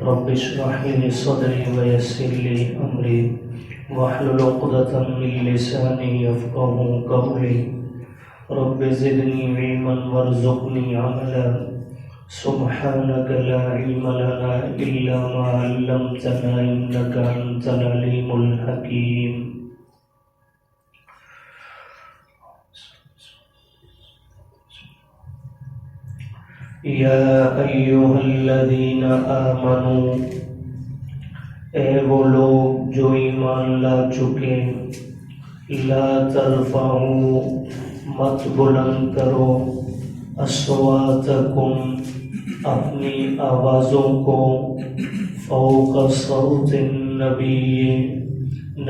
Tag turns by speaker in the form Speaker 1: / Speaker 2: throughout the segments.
Speaker 1: رب اشرح لي صدري ويسر لي أمري واحلل عقدة من لساني يفقهوا قولي رب زدني علما وارزقني عملا سبحانك لا علم لنا إلا ما علمتنا إنك أنت العليم الحكيم. یا ایھا الذین آمنوا، اے وہ لوگ جو ایمان لا چکے، لا ترفعوا، مت بلند کرو، اصواتکم، اپنی آوازوں کو، فوق صوت النبی،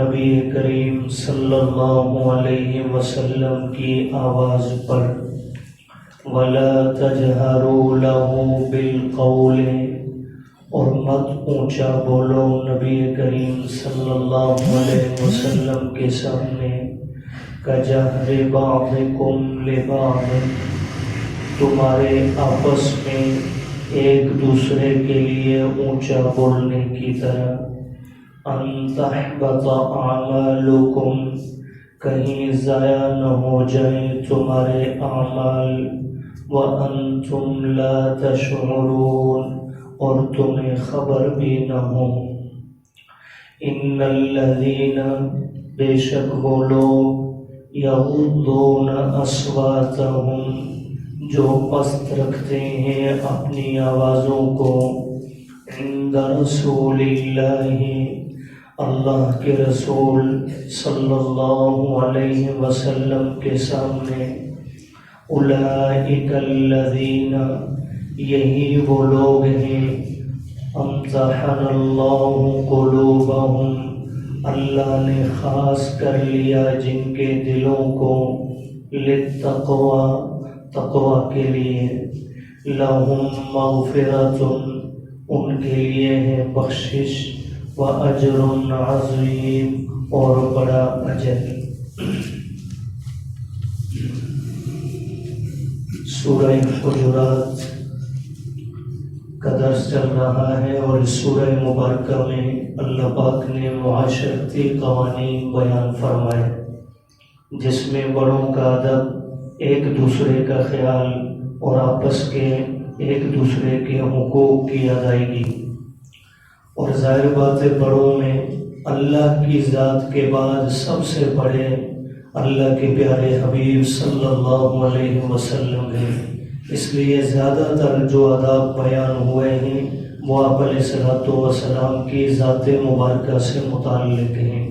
Speaker 1: نبی کریم صلی اللہ علیہ وسلم کی آواز پر، وَلَا تَجْهَرُوا لَهُ بِالْقَوْلِ، اور مت اونچا بولو نبی کریم صلی اللہ علیہ وسلم کے سامنے، كَجَهْرِ بَعْضِكُمْ لِبَعْضٍ، تمہارے آپس میں ایک دوسرے کے لیے اونچا بولنے کی طرح، أَن تَحْبَطَ أَعْمَالُكُمْ، کہیں ضائع نہ ہو جائیں تمہارے اعمال، وَأَنْتُمْ لَا تَشْعُرُونَ، اور تمہیں خبر بھی نہ ہو۔ إِنَّ الَّذِينَ، بے شک وہ لوگ، يَغُضُّونَ أَصْوَاتَهُمْ، جو پست رکھتے ہیں اپنی آوازوں کو، عِندَ رَسُولِ اللَّهِ، اللہ کے رسول صلی اللہ علیہ وسلم کے سامنے، اولئک الذین، یہی وہ لوگ ہیں، امتحن اللہ قلوبہم، اللہ نے خاص کر لیا جن کے دلوں کو، للتقوی، تقوی کے لیے، لہم مغفرۃ، ان کے لیے ہے بخشش، وَأَجْرٌ عَظِيمٌ، اور بڑا اجر۔ سورہ حجرات کا درس چل رہا ہے، اور اس سورہ مبارکہ میں اللہ پاک نے معاشرتی قوانین بیان فرمائے، جس میں بڑوں کا ادب، ایک دوسرے کا خیال، اور آپس کے ایک دوسرے کے حقوق کی ادائیگی۔ اور ظاہر بات ہے بڑوں میں اللہ کی ذات کے بعد سب سے بڑے اللہ کے پیارے حبیب صلی اللہ علیہ وسلم ہیں، اس لیے زیادہ تر جو آداب بیان ہوئے ہیں وہ آپ علیہ الصلوۃ والسلام کی ذات مبارکہ سے متعلق ہیں۔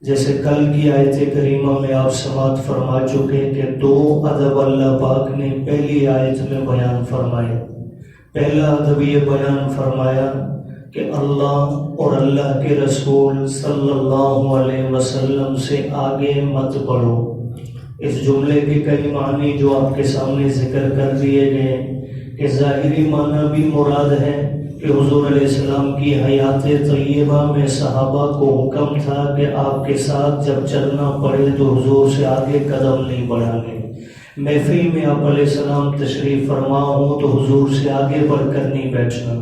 Speaker 1: جیسے کل کی آیت کریمہ میں آپ سماعت فرما چکے کہ دو ادب اللہ پاک نے پہلی آیت میں بیان فرمائے۔ پہلا ادب یہ بیان فرمایا کہ اللہ اور اللہ کے رسول صلی اللہ علیہ وسلم سے آگے مت بڑھو۔ اس جملے کے کئی معنی جو آپ کے سامنے ذکر کر دیے گئے کہ ظاہری معنی بھی مراد ہے کہ حضور علیہ السلام کی حیات طیبہ میں صحابہ کو حکم تھا کہ آپ کے ساتھ جب چلنا پڑے تو حضور سے آگے قدم نہیں بڑھانے، محفل میں آپ علیہ السلام تشریف فرما ہوں تو حضور سے آگے بڑھ کر نہیں بیٹھنا،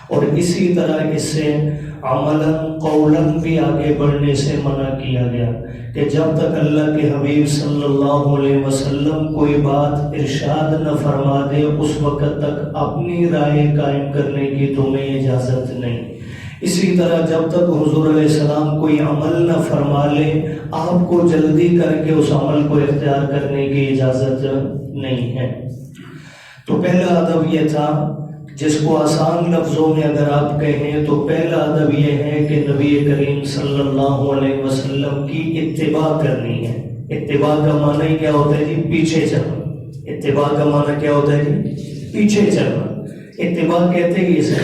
Speaker 1: اور اسی طرح اس سے عملاً قولاً بھی آگے بڑھنے سے منع کیا گیا کہ جب تک اللہ کے حبیب صلی اللہ علیہ وسلم کوئی بات ارشاد نہ فرما دے اس وقت تک اپنی رائے قائم کرنے کی تمہیں اجازت نہیں۔ اسی طرح جب تک حضور علیہ السلام کوئی عمل نہ فرما لے آپ کو جلدی کر کے اس عمل کو اختیار کرنے کی اجازت نہیں ہے۔ تو پہلا ادب یہ تھا، جس کو آسان لفظوں میں اگر آپ کہیں تو پہلا ادب یہ ہے کہ نبی کریم صلی اللہ علیہ وسلم کی اتباع کرنی ہے۔ اتباع کا معنی کیا ہوتا ہے جی؟ پیچھے چلنا۔ اتباع کا معنی کیا ہوتا ہے جی؟ پیچھے چلنا۔ اتباع کہتے ہی اسے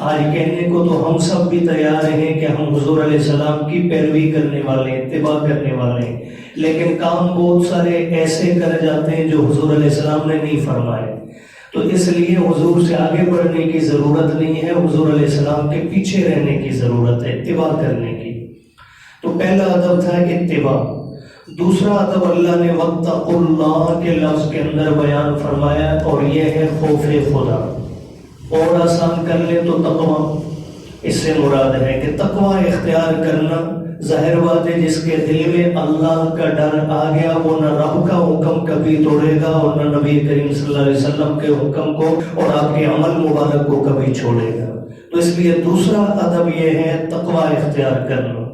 Speaker 1: آج کہنے کو تو ہم سب بھی تیار ہیں کہ ہم حضور علیہ السلام کی پیروی کرنے والے، اتباع کرنے والے ہیں، لیکن کام بہت سارے ایسے کر جاتے ہیں جو حضور علیہ السلام نے نہیں فرمائے، تو اس لیے حضور سے آگے بڑھنے کی ضرورت نہیں ہے، حضور علیہ السلام کے پیچھے رہنے کی ضرورت ہے، اتباع کرنے کی۔ تو پہلا ادب تھا اتباع۔ دوسرا ادب اللہ نے واتقوا اللہ کے لفظ کے اندر بیان فرمایا، اور یہ ہے خوف خدا۔ اور آسان کر لیں تو تقوی، اس سے مراد ہے کہ تقوی اختیار کرنا ظاہر بات ہے جس کے دل میں اللہ کا ڈر آ گیا وہ نہ رب کا حکم کبھی توڑے گا اور نہ نبی کریم صلی اللہ علیہ وسلم کے حکم کو اور آپ کے عمل مبارک کو کبھی چھوڑے گا۔ تو اس لیے دوسرا ادب یہ ہے تقوی اختیار کرنا۔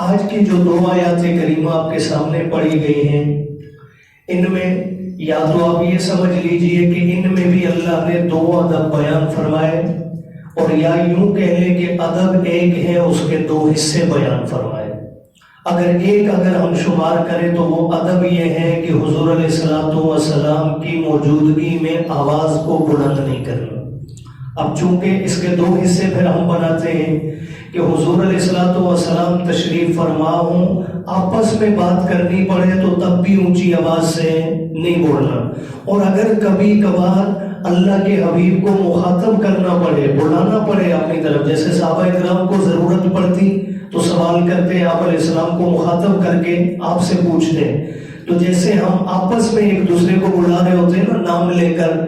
Speaker 1: آج کی جو دو آیات کریمہ آپ کے سامنے پڑھی گئی ہیں، ان میں یا تو آپ یہ سمجھ لیجئے کہ ان میں بھی اللہ نے دو ادب بیان فرمائے، اور یا یوں کہہ لیں کہ ادب ایک ہے اس کے دو حصے بیان فرمائے۔ اگر ہم شمار کریں تو وہ ادب یہ ہے کہ حضور علیہ السلام کی موجودگی میں آواز کو بلند نہیں کرنا۔ اب چونکہ اس کے دو حصے پھر ہم بناتے ہیں کہ حضور علیہ السلام تشریف فرما ہوں، آپس میں بات کرنی پڑے تو تب بھی اونچی آواز سے نہیں بولنا، اور اگر کبھی کبھار اللہ کے حبیب کو مخاطب کرنا پڑے، بلانا پڑے اپنی طرف، جیسے صحابہ کرام کو ضرورت پڑتی تو سوال کرتے، آپ علیہ السلام کو مخاطب کر کے آپ سے پوچھتے، تو جیسے ہم آپس میں ایک دوسرے کو بلا رہے ہوتے ہیں نا، نام لے کر،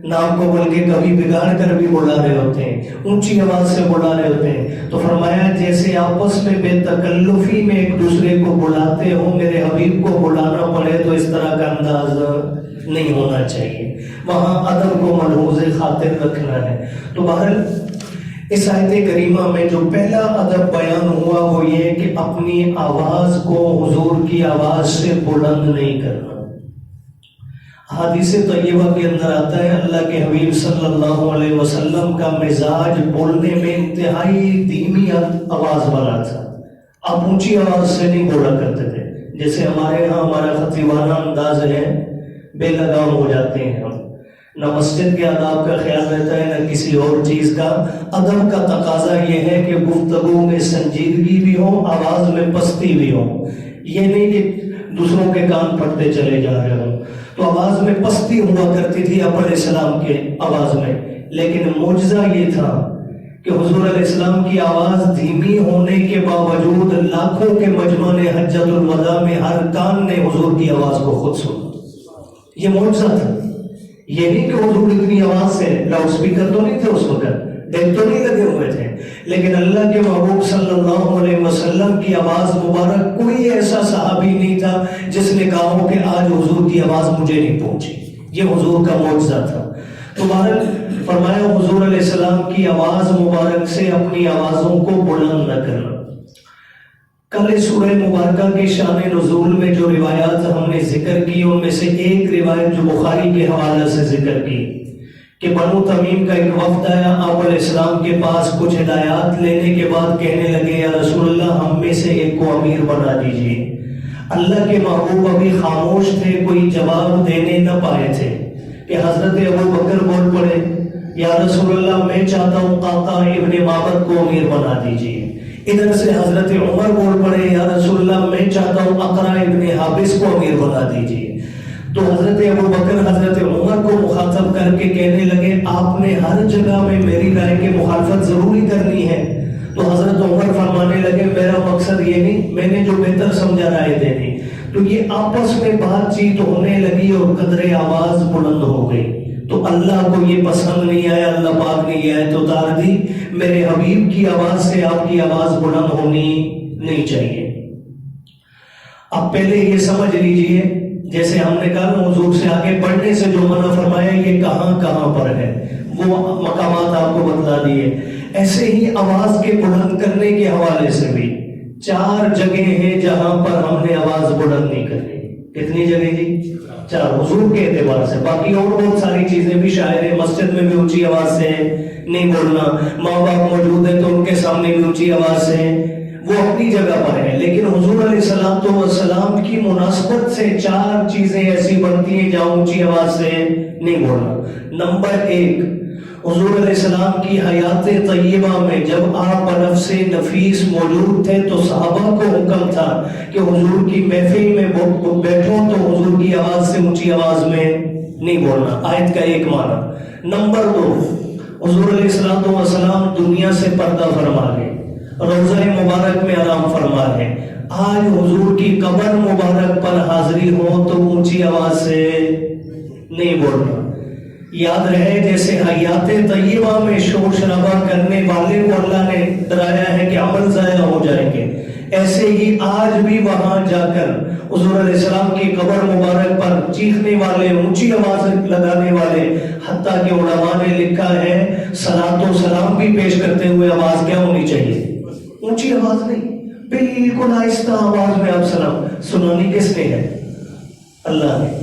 Speaker 1: نام کو بلکہ کبھی بگاڑ کر بھی بلا رہے ہوتے ہیں، اونچی آواز سے بلا رہے ہوتے ہیں، تو فرمایا جیسے آپس میں بے تکلفی میں ایک دوسرے کو بلاتے ہو، میرے حبیب کو بلانا پڑے تو اس طرح کا انداز نہیں ہونا چاہیے، وہاں ادب کو ملحوظ خاطر رکھنا ہے۔ تو بہرحال اس آیت کریمہ میں جو پہلا ادب بیان ہوا وہ یہ کہ اپنی آواز کو حضور کی آواز سے بلند نہیں کرنا۔ حدیث طیبہ کے اندر آتا ہے اللہ کے حبیب صلی اللہ علیہ وسلم کا مزاج بولنے میں انتہائی دھیمی آواز والا تھا، آپ اونچی آواز سے نہیں بولا کرتے تھے، جیسے ہمارے ہاں ہمارا خطیبانہ انداز ہے، بے لگام ہو جاتے ہیں ہم، نہ مسجد کے آداب کا خیال رہتا ہے نہ کسی اور چیز کا۔ ادب کا تقاضا یہ ہے کہ گفتگو میں سنجیدگی بھی ہو، آواز میں پستی بھی ہو، یہ نہیں کہ دوسروں کے کان پھٹتے چلے جا رہے ہوں۔ تو آواز میں پستی ہوا کرتی تھی آپ علیہ السلام کے آواز میں، لیکن معجزہ یہ تھا کہ حضور علیہ السلام کی آواز دھیمی ہونے کے باوجود لاکھوں کے مجمع نے حجۃ الوداع میں ہر کان نے حضور کی آواز کو خود سنا۔ یہ معجزہ تھا، یہ نہیں کہ حضور اتنی آواز سے، لاؤڈ سپیکر تو نہیں تھے اس وقت، ڈیک تو نہیں لگے ہوئے تھے، لیکن اللہ کے محبوب صلی اللہ علیہ وسلم کی آواز مبارک کوئی ایسا صحابی نہیں تھا جس نے کہا ہو کہ آج حضور کی آواز مجھے نہیں پہنچی، یہ حضور کا معجزہ تھا۔ تو بہرحال فرمایا حضور علیہ السلام کی آواز مبارک سے اپنی آوازوں کو بلند نہ کرنا۔ کل سورہ مبارکہ کے شان نزول میں جو روایات ہم نے ذکر کی ان میں سے ایک روایت جو بخاری کے حوالے سے ذکر کی کہ بنو تمیم کا ایک وفد آیا آپ علیہ السلام کے پاس، کچھ ہدایات لینے کے بعد کہنے لگے یا رسول اللہ ہم میں سے ایک کو امیر بنا دیجئے۔ اللہ کے محبوب ابھی خاموش تھے، کوئی جواب دینے نہ پائے تھے کہ حضرت ابو بکر بول پڑے یا رسول اللہ میں چاہتا ہوں قعقاع ابن معبد کو امیر بنا دیجئے۔ ادھر سے حضرت عمر بول پڑے یا رسول اللہ میں چاہتا ہوں اقرع ابن حابس کو امیر بنا دیجئے۔ تو حضرت ابو بکر حضرت عمر کو مخاطب کر کے کہنے لگے آپ نے ہر جگہ میں میری رائے کی مخالفت ضروری کرنی ہے۔ تو حضرت عمر فرمانے لگے میرا مقصد یہ نہیں، میں نے جو بہتر سمجھا رائے دینی۔ تو یہ آپس میں بات چیت ہونے لگی اور قدر آواز بلند ہو گئی، تو اللہ کو یہ پسند نہیں آیا، اللہ پاک نے یہ آیت اتار دی میرے حبیب کی آواز سے آپ کی آواز بلند ہونی نہیں چاہیے۔ اب پہلے یہ سمجھ لیجئے جیسے ہم نے کہا حضور سے آگے بڑھنے سے جو منع فرمایا یہ کہاں کہاں پر ہے، وہ مقامات آپ کو بتلا دیے۔ ایسے ہی آواز کے بلند کرنے کے حوالے سے بھی 4 جگہیں ہیں جہاں پر ہم نے آواز بلند نہیں کرنی۔ کتنی جگہ جی؟ 4، حضور کے اعتبار سے، باقی اور بہت ساری چیزیں بھی شاید ہے، مسجد میں بھی اونچی آواز سے نہیں بولنا، ماں باپ موجود ہیں تو ان کے سامنے بھی اونچی آواز سے، وہ اپنی جگہ پر ہے، لیکن حضور علیہ السلام کی مناسبت سے 4 چیزیں ایسی بنتی ہیں جہاں اونچی آواز سے نہیں بولنا۔ نمبر 1، حضور علیہ السلام کی حیات طیبہ میں جب آپ بنفس نفیس موجود تھے تو صحابہ کو حکم تھا کہ حضور کی محفل میں بیٹھو تو حضور کی آواز سے اونچی آواز میں نہیں بولنا، آیت کا ایک معنی۔ نمبر 2، حضور علیہ السلام دنیا سے پردہ فرما گئے، روضہ مبارک میں آرام فرما ہے، آج حضور کی قبر مبارک پر حاضری ہو تو اونچی آواز سے نہیں بولنا۔ یاد رہے جیسے حیات طیبہ میں شور شرابہ کرنے والے کو اللہ نے ڈرایا ہے کہ عمل ضائع ہو جائیں گے، ایسے ہی آج بھی وہاں جا کر حضور علیہ السلام کی قبر مبارک پر چیخنے والے، اونچی آواز لگانے والے، حتیٰ کہ علماء نے لکھا ہے صلاۃ و سلام بھی پیش کرتے ہوئے آواز کیا ہونی چاہیے؟ اونچی آواز نہیں، بالکل آہستہ آواز میں آپ سلام سنانی کس نے ہے؟ اللہ نے۔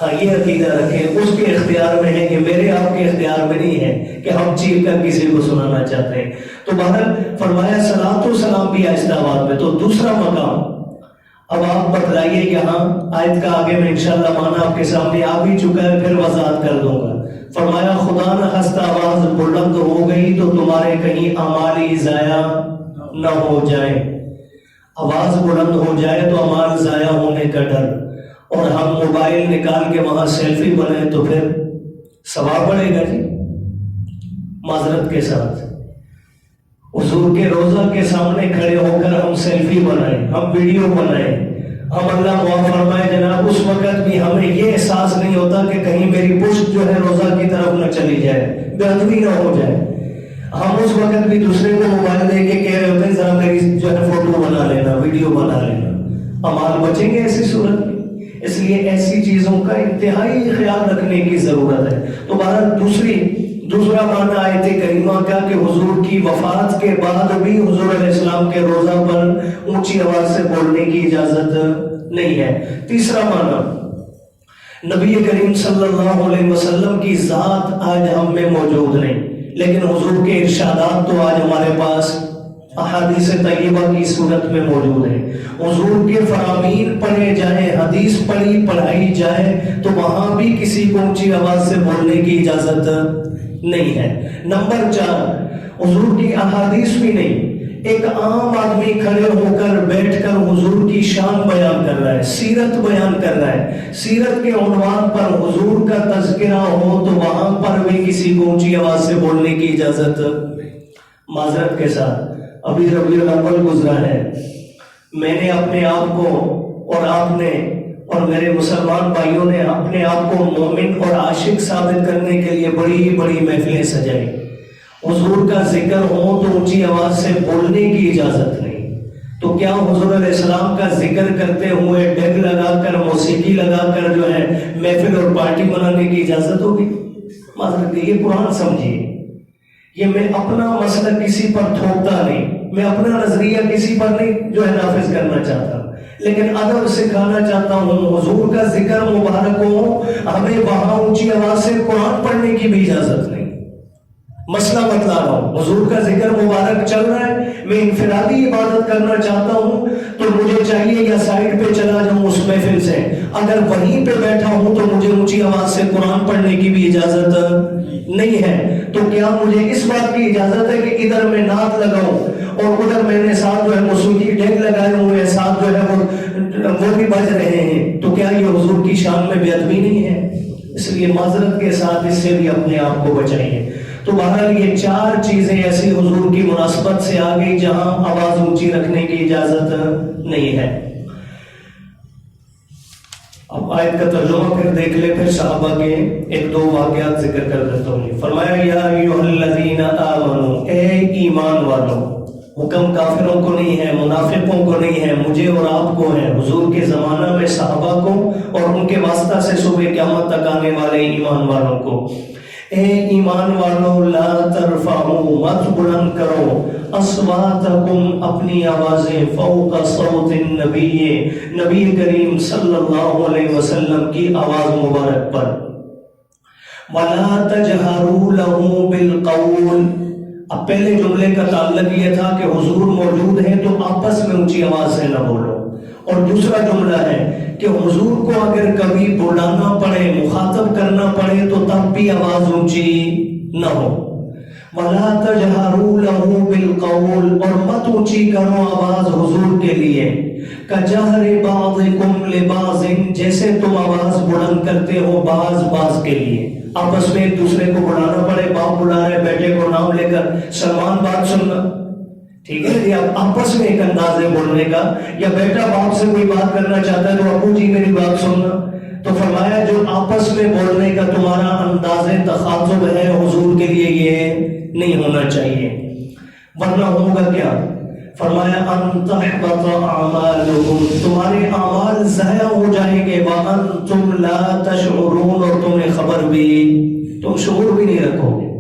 Speaker 1: ہاں یہ عقیدہ رکھیں، اس کے اختیار میں ہے، کہ میرے آپ کے اختیار میں نہیں ہے کہ ہم چیخ کر کسی کو سنانا چاہتے ہیں۔ تو بہرحال فرمایا صلاۃ و سلام بھی آہستہ آواز میں۔ تو دوسرا مقام، اب آپ بتلائیے یہاں آیت کا آگے میں انشاءاللہ معنی آپ کے سامنے آ بھی چکا ہے، پھر وضاحت کر دوں گا۔ فرمایا خدا نہ خواستہ آواز بلند ہو گئی تو تمہارے کہیں اعمال ہی ضائع نہ ہو جائیں۔ آواز بلند ہو جائے تو اعمال ضائع ہونے کا ڈر، اور ہم موبائل نکال کے وہاں سیلفی بنائیں تو پھر ثواب بڑھے گا جی؟ معذرت کے ساتھ حضور کے روضہ کے سامنے کھڑے ہو کر ہم سیلفی بنائیں، ہم ویڈیو بنائیں، ہم اللہ معاف فرمائے جناب اس وقت بھی ہمیں یہ احساس نہیں ہوتا کہ کہیں میری پشت جو ہے روضہ کی طرف نہ چلی جائے، بے ادبی نہ ہو جائے۔ ہم اس وقت بھی دوسرے کو موبائل دے کے کہہ رہے ہوتے ہیں ذرا میری جو ہے فوٹو بنا لینا، ویڈیو بنا لینا۔ اعمال بچیں گے ایسی صورت میں؟ اس لیے ایسی چیزوں کا انتہائی خیال رکھنے کی ضرورت ہے۔ تو بہرحال دوسرا معنی آیت کریمہ کا کہ حضور کی وفات کے بعد بھی حضور علیہ السلام کے روضہ پر اونچی آواز سے بولنے کی اجازت نہیں ہے۔ تیسرا معنی، نبی کریم صلی اللہ علیہ وسلم کی ذات آج ہم میں موجود نہیں، لیکن حضور کے ارشادات تو آج ہمارے پاس احادیث طیبہ کی صورت میں موجود ہے۔ حضور کے فرامین پڑھے جائیں، حدیث پڑھائی جائے تو وہاں بھی کسی کو اونچی آواز سے بولنے کی اجازت نہیں ہے۔ نمبر 4، حضور کی احادیث بھی نہیں، ایک عام آدمی کھڑے ہو کر بیٹھ کر حضور کی شان بیان کر رہا ہے، سیرت بیان کر رہا ہے، سیرت کے عنوان پر حضور کا تذکرہ ہو تو وہاں پر بھی کسی کو اونچی آواز سے بولنے کی اجازت، معذرت کے ساتھ ابھی ربیع الاول گزرا ہے، میں نے اپنے آپ کو اور آپ نے اور میرے مسلمان بھائیوں نے اپنے آپ کو مومن اور عاشق ثابت کرنے کے لیے بڑی بڑی محفلیں سجائی۔ حضور کا ذکر ہو تو اونچی آواز سے بولنے کی اجازت نہیں، تو کیا حضور علیہ السلام کا ذکر کرتے ہوئے ڈگ لگا کر موسیقی لگا کر جو ہے محفل اور پارٹی منانے کی اجازت ہوگی؟ معذرت، یہ قرآن سمجھیے، یہ میں اپنا مسئلہ کسی پر تھوپتا نہیں، میں اپنا نظریہ کسی پر نہیں جو ہے نافذ کرنا چاہتا، لیکن ادب سکھانا چاہتا ہوں۔ حضور کا ذکر مبارک ہو، ہمیں وہاں اونچی آواز سے قرآن پڑھنے کی بھی اجازت نہیں۔ مسئلہ بتلا رہا ہوں، حضور کا ذکر مبارک چل رہا ہے، میں انفرادی عبادت کرنا چاہتا ہوں تو مجھے چاہیے یا سائڈ پہ چلا جاؤں اس محفل سے، اگر وہیں پہ بیٹھا ہوں تو مجھے اونچی آواز سے قرآن پڑھنے کی بھی اجازت نہیں ہے۔ تو کیا مجھے اس بات کی اجازت ہے کہ ادھر میں نعت لگاؤں اور ادھر میں نے ساتھ جو ہے موسیقی ڈیگ لگائے ہوئے ساتھ جو ہے وہ بھی بج رہے ہیں؟ تو کیا یہ حضور کی شان میں بے ادبی نہیں ہے؟ اس لیے معذرت کے ساتھ اس سے بھی اپنے آپ کو بچائیے۔ تو بہرحال یہ 4 چیزیں ایسی حضور کی مناسبت سے آ گئی جہاں آواز اونچی رکھنے کی اجازت نہیں ہے۔ اب آیت کا ترجمہ پھر دیکھ لیں، پھر صحابہ کے 1-2 واقعات ذکر کر دیتا ہوں۔ فرمایا یا ایھا الذین آمنوا، اے ایمان والو، حکم کافروں کو نہیں ہے، منافقوں کو نہیں ہے، مجھے اور آپ کو ہے، حضور کے زمانہ میں صحابہ کو اور ان کے واسطہ سے صبح قیامت تک آنے والے ایمان والوں کو۔ اے ایمان والو لا ترفعوا، مت بلند کرو، اصواتکم، اپنی آوازیں، فوق صوت النبی، نبی کریم صلی اللہ علیہ وسلم کی آواز مبارک پر، ولا تجہروا لہ بالقول۔ اب پہلے جملے کا تعلق یہ تھا کہ حضور موجود ہیں تو آپس میں اونچی آواز سے نہ بولو، اور دوسرا جملہ ہے کہ حضور کو اگر کبھی بلانا پڑے، مخاطب کرنا پڑے تو تب بھی آواز اونچی نہ ہو۔ وَلَا تَجْهَرُوا لَهُ بِالْقَوْلِ، اور مت اونچی کرو آواز حضور کے لیے، كَجَهْرِ بَعْضِكُمْ لِبَعْضٍ، جیسے تم آواز بلند کرتے ہو بعض کے لیے۔ آپس میں ایک دوسرے کو بلانا پڑے، باپ بلا رہے بیٹے کو نام لے کر سلمان بات سننا، ٹھیک ہے، یا آپس میں ایک انداز ہے بولنے کا، یا بیٹا باپ سے کوئی بات کرنا چاہتا ہے تو ابو جی میری بات سننا، تو فرمایا جو آپس میں بولنے کا تمہارا انداز تخاطب ہے حضور کے لیے یہ نہیں ہونا چاہیے، ورنہ ہوگا کیا؟ فرمایا ان تحبط اعمالکم، تمہارے اعمال ضائع ہو جائیں گے، وانتم لا تشعرون، اور تمہیں خبر بھی، تم شعور بھی نہیں رکھو گے۔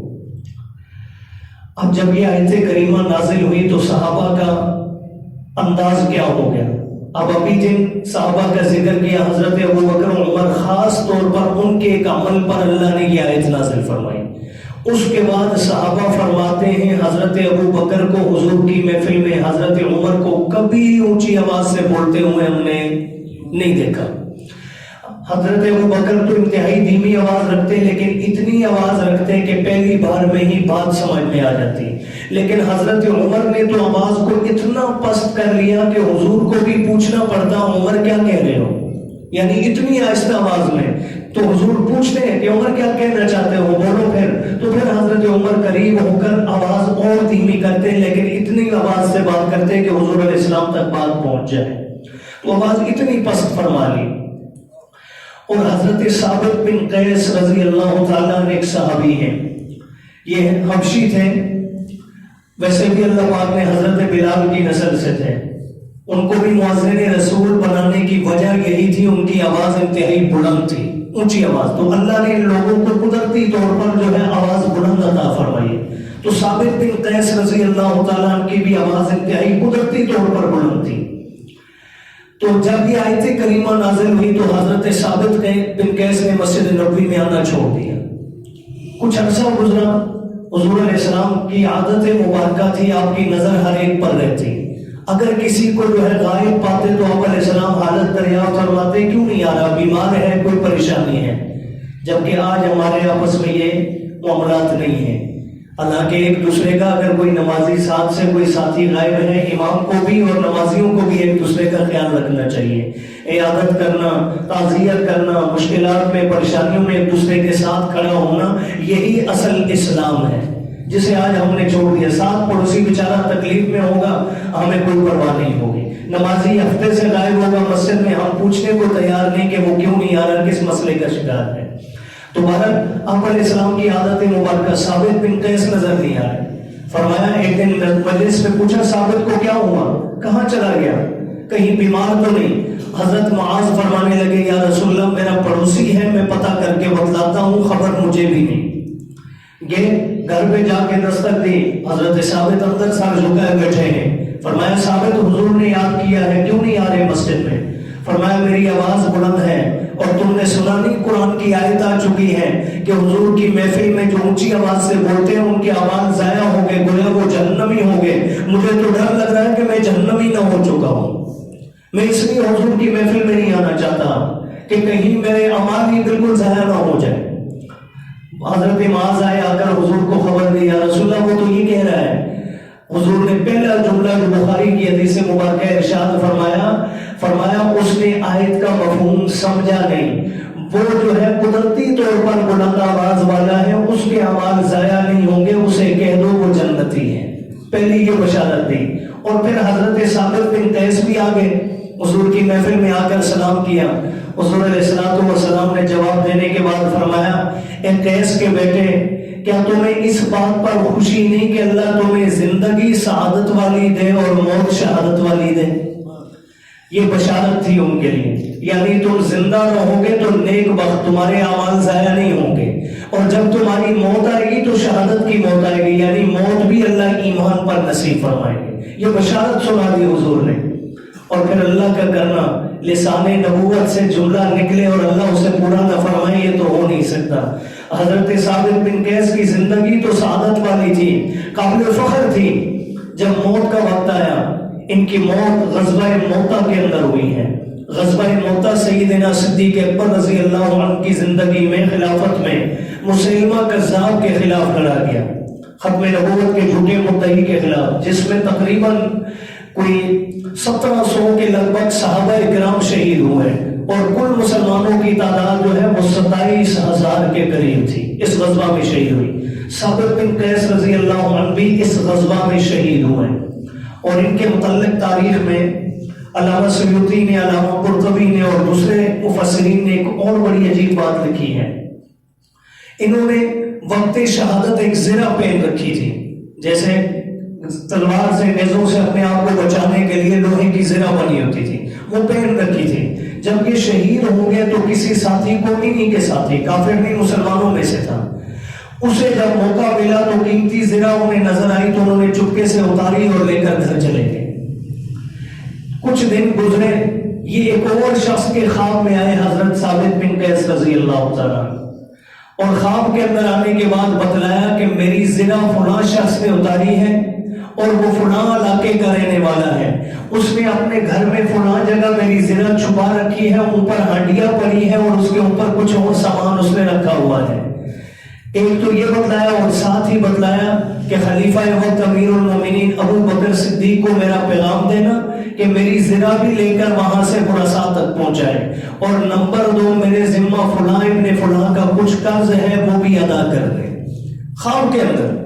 Speaker 1: اب جب یہ آیت کریمہ نازل ہوئی تو صحابہ کا انداز کیا ہو گیا؟ اب ابھی جن صحابہ کا ذکر کیا حضرت ابوبکر و عمر، خاص طور پر ان کے ایک عمل پر اللہ نے یہ آیت نازل فرمائی۔ اس کے بعد صحابہ فرماتے ہیں حضرت ابوبکر کو حضور کی محفل میں، حضرت عمر کو کبھی اونچی آواز سے بولتے ہوئے ہم نے نہیں دیکھا۔ حضرت ابوبکر تو انتہائی دھیمی آواز رکھتے، لیکن اتنی آواز رکھتے کہ پہلی بار میں ہی بات سمجھ میں آ جاتی، لیکن حضرت عمر نے تو آواز کو اتنا پست کر لیا کہ حضور کو بھی پوچھنا پڑتا عمر کیا کہہ رہے ہو، یعنی اتنی آہستہ آواز میں۔ تو حضور پوچھتے ہیں کہ عمر کیا کہنا چاہتے ہو، بولو پھر۔ تو پھر حضرت عمر قریب ہو کر آواز اور دھیمی کرتے، لیکن اتنی آواز سے بات کرتے کہ حضور علیہ السلام تک بات پہنچ جائے، تو آواز اتنی پست فرما لی۔ اور حضرت ثابت بن قیس رضی اللہ تعالیٰ عنہ ایک صحابی ہیں، یہ حبشی تھے، ویسے بھی اللہ پاک نے حضرت بلال کی نسل سے تھے، ان کو بھی مؤذن رسول بنانے کی وجہ یہی تھی، ان کی آواز انتہائی بلند تھی، اونچی آواز، تو اللہ نے ان لوگوں کو قدرتی طور پر جو ہے آواز بلند عطا فرمائی۔ تو ثابت بن قیس رضی اللہ تعالیٰ عنہ کی بھی آواز انتہائی قدرتی طور پر بلند تھی۔ تو جب یہ آیت کریمہ نازل ہوئی تو حضرت ثابت بن قیس نے مسجد نبوی میں آنا چھوڑ دیا۔ کچھ عرصہ گزرا، حضور علیہ السلام کی عادت مبارکہ تھی، آپ کی نظر ہر ایک پر رہتی، اگر کسی کو جو ہے غائب پاتے تو آپ علیہ السلام حالت دریافت فرماتے کیوں نہیں آ رہا، بیمار ہے، کوئی پریشانی ہے، جبکہ آج ہمارے آپس میں یہ معاملات نہیں ہیں۔ حالانکہ ایک دوسرے کا اگر کوئی نمازی ساتھ سے کوئی ساتھی غائب ہے، امام کو بھی اور نمازیوں کو بھی ایک دوسرے کا خیال رکھنا چاہیے، عیادت کرنا، تعزیت کرنا، مشکلات میں پریشانیوں میں ایک دوسرے کے ساتھ کھڑا ہونا، یہی اصل اسلام ہے، جسے آج ہم نے چھوڑ دیا۔ ساتھ پڑوسی بیچارہ تکلیف میں ہوگا، ہمیں کوئی پرواہ نہیں ہوگی، نمازی ہفتے سے غائب ہوگا مسجد میں، ہم پوچھنے کو تیار نہیں کہ وہ کیوں نہیں آ رہا، کس مسئلے کا شکار ہے۔ تو بہرحال آپ علیہ السلام کی عادت مبارکہ، ثابت بن قیس نظر نہیں آ رہے، فرمایا ایک دن مجلس میں پوچھا ثابت کو کیا ہوا، کہاں چلا گیا، کہیں بیمار تو نہیں؟ حضرت معاذ فرمانے لگے یا رسول اللہ میرا پڑوسی ہے، میں پتہ کر کے بتلاتا ہوں، خبر مجھے بھی نہیں۔ گئے گھر پہ جا کے دستک دی، حضرت ثابت اندر سر جھکائے بیٹھے ہیں، فرمایا ثابت حضور نے یاد کیا ہے، کیوں نہیں آ رہے مسجد میں؟ فرمایا میری آواز بلند ہے اور تم نے سنا نہیں قرآن کی آیت آ چکی ہے کہ حضور کی محفل میں جو اونچی آواز سے بولتے ہیں ان کی آواز ضائع ہو گئے، گویا وہ جہنمی ہوں گے، مجھے تو ڈر لگ رہا ہے کہ میں جہنمی نہ ہو چکا ہوں، میں اس لیے حضور کی محفل میں نہیں آنا چاہتا کہ کہیں میرے اعمال ہی بالکل ضائع نہ ہو جائے۔ حضرت معاذ آئے، آ کر حضور کو خبر دی، یا رسول اللہ وہ تو یہ کہہ رہا ہے۔ حضور نے پہلا جملہ جو بخاری کی حدیث مبارکہ ارشاد فرمایا اس نے آیت کا مفہوم سمجھا نہیں، وہ جو ہے قدرتی طور پر بلند آواز والا ہے، اس کے اعمال ضائع نہیں ہوں گے، اسے کہہ دو وہ جنتی ہے، پہلی یہ بشارت دی۔ اور پھر حضرت ثابت بن قیس بھی آگے حضور کی محفل میں آ کر سلام کیا، حضور علیہ السلام نے جواب دینے کے بعد فرمایا اے قیس کے بیٹے، کیا تمہیں اس بات پر خوشی نہیں کہ اللہ تمہیں زندگی سعادت والی دے اور موت شہادت والی دے؟ یہ بشارت تھی ان کے لیے، یعنی تم زندہ رہو گے تو نیک بخت، تمہارے اعمال ضائع نہیں ہوں گے، اور جب تمہاری موت آئے گی تو شہادت کی موت آئے گی، یعنی موت بھی اللہ ایمان پر نصیب فرمائے گے۔ یہ بشارت سنا دی حضور نے، اور پھر اللہ کا کرنا، لسان نبوت سے جملہ نکلے اور اللہ اسے پورا نہ فرمائے، یہ تو ہو نہیں سکتا۔ حضرت ثابت بن قیس کی زندگی تو سعادت والی تھی، قابل فخر تھی، جب موت کا وقت آیا، ان کی موت غزوہ موتا کے اندر ہوئی ہے۔ غزوہ موتا سیدنا صدیق اکبر رضی اللہ عنہ کی زندگی میں، خلافت میں، مسیلمہ کذاب کے خلاف لڑا گیا، ختم نبوت کے جھوٹے مدعی کے خلاف، جس میں تقریباً کوئی 1700 کے لگ بھگ صحابہ اکرام شہید ہوئے، اور کل مسلمانوں کی تعداد جو ہے وہ 27,000 کے قریب تھی، اس غزوہ میں شہید ہوئی۔ ثابت بن قیس رضی اللہ عنہ بھی اس غزوہ میں شہید ہوئے، اور ان کے متعلق تاریخ میں علامہ سیوطی نے، علامہ قرطبی نے اور دوسرے مفسرین نے ایک اور بڑی عجیب بات لکھی ہے. انہوں نے وقت شہادت ایک زرہ پہن رکھی تھی، جیسے تلوار سے، نیزوں سے اپنے آپ کو بچانے کے لیے لوہے کی زرہ بنی ہوتی تھی، وہ پہن رکھی تھی. جب یہ شہید ہو گئے تو کسی ساتھی کو، انہی کے ساتھی، کافر نہیں مسلمانوں میں سے تھا، اسے جب موقع ملا تو قیمتی زرہ انہیں نظر آئی تو انہوں نے چپکے سے اتاری اور لے کر گھر چلے گئے. کچھ دن گزرے، یہ ایک اور شخص کے خواب میں آئے، حضرت ثابت بن قیس رضی اللہ تعالیٰ، اور خواب کے اندر آنے کے بعد بتلایا کہ میری زرہ فلاں شخص نے اتاری ہے اور وہ فلاں علاقے کا رہنے والا ہے، اس نے اپنے گھر میں فلاں جگہ میری زرہ چھپا رکھی ہے، اوپر ہانڈیاں پڑی ہے اور اس کے اوپر کچھ اور سامان اس نے رکھا ہوا ہے. ایک تو یہ بتلایا اور ساتھ ہی بتلایا کہ خلیفہ وقت امیر المومنین ابو بکر صدیق کو میرا پیغام دینا کہ میری زرہ بھی لے کر وہاں سے خراساں تک پہنچائے، اور نمبر 2 میرے ذمہ فلاں ابن فلاں کا کچھ قرض ہے وہ بھی ادا کر دے. خواب کے اندر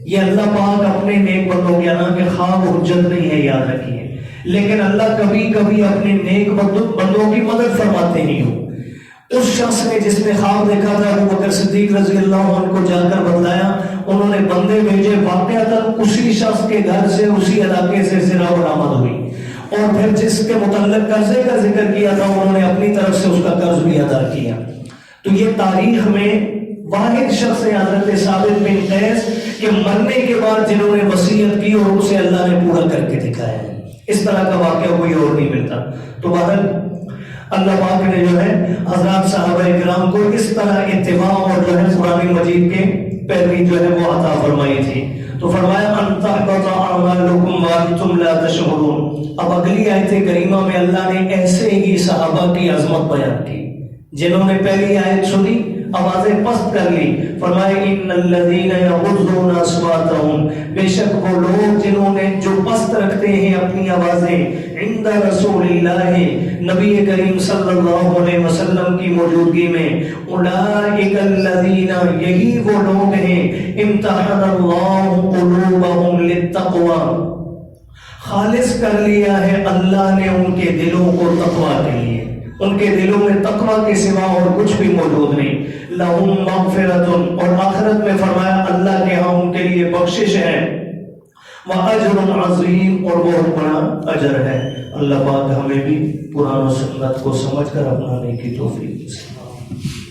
Speaker 1: یہ اللہ پاک اپنے نیک بندوں کے نا کہ خواب حجت نہیں ہے، یاد رکھیے، لیکن اللہ کبھی کبھی اپنے نیک بندوں کی مدد فرماتے ہی ہو. اس شخص نے جس نے خواب دیکھا تھا ابو بکر صدیق رضی اللہ عنہ کو جا کر بتلایا، انہوں نے بندے بھیجے، واقعتاً اسی شخص کے گھر سے، اسی علاقے سے زرہ برآمد ہوئی، اور پھر جس کے متعلق قرضے کا ذکر کیا تھا انہوں نے اپنی طرف سے اس کا قرض بھی ادا کیا. تو یہ تاریخ میں واحد شخص ہے حضرت ثابت بن قیس کہ مرنے کے بعد جنہوں نے وصیت کی اور اسے اللہ نے پورا کر کے دکھایا. اس طرح کا واقعہ کوئی اور نہیں ملتا. تو بہرحال اللہ پاک نے جو ہے حضرات صحابہ کرام کو اس طرح اتباع اور جو ہے قرآن مجید کے پیروی جو ہے وہ عطا فرمائی تھی. تو فرمایا ان تحبط اعمالکم وانتم لا تشعرون. اب اگلی آیت کریمہ میں اللہ نے ایسے ہی صحابہ کی عظمت بیان کی. جنہوں نے پہلی آیت سنی آوازیں پست کر لی، فرمائے ان الذین یغضون اصواتهم، بے شک وہ لوگ جنہوں نے جو پست رکھتے ہیں اپنی آوازیں، عند رسول اللہ، نبی کریم صلی اللہ علیہ وسلم کی موجودگی میں، اولئک الذین، یہی وہ لوگ ہیں، امتحن اللہ قلوبهم للتقوی، خالص کر لیا ہے اللہ نے ان کے دلوں کو تقوی کے لیے. ان کے دلوں میں تقوی کے سوا اور کچھ بھی موجود نہیں. لہم مغفرۃ، اور آخرت میں فرمایا اللہ کے ہاں ان کے لیے بخشش ہے، وَأَجْرٌ عَظِيمٌ، اور بہت بڑا اجر ہے. اللہ پاک ہمیں بھی قرآن و سنت کو سمجھ کر اپنانے کی توفیق دے.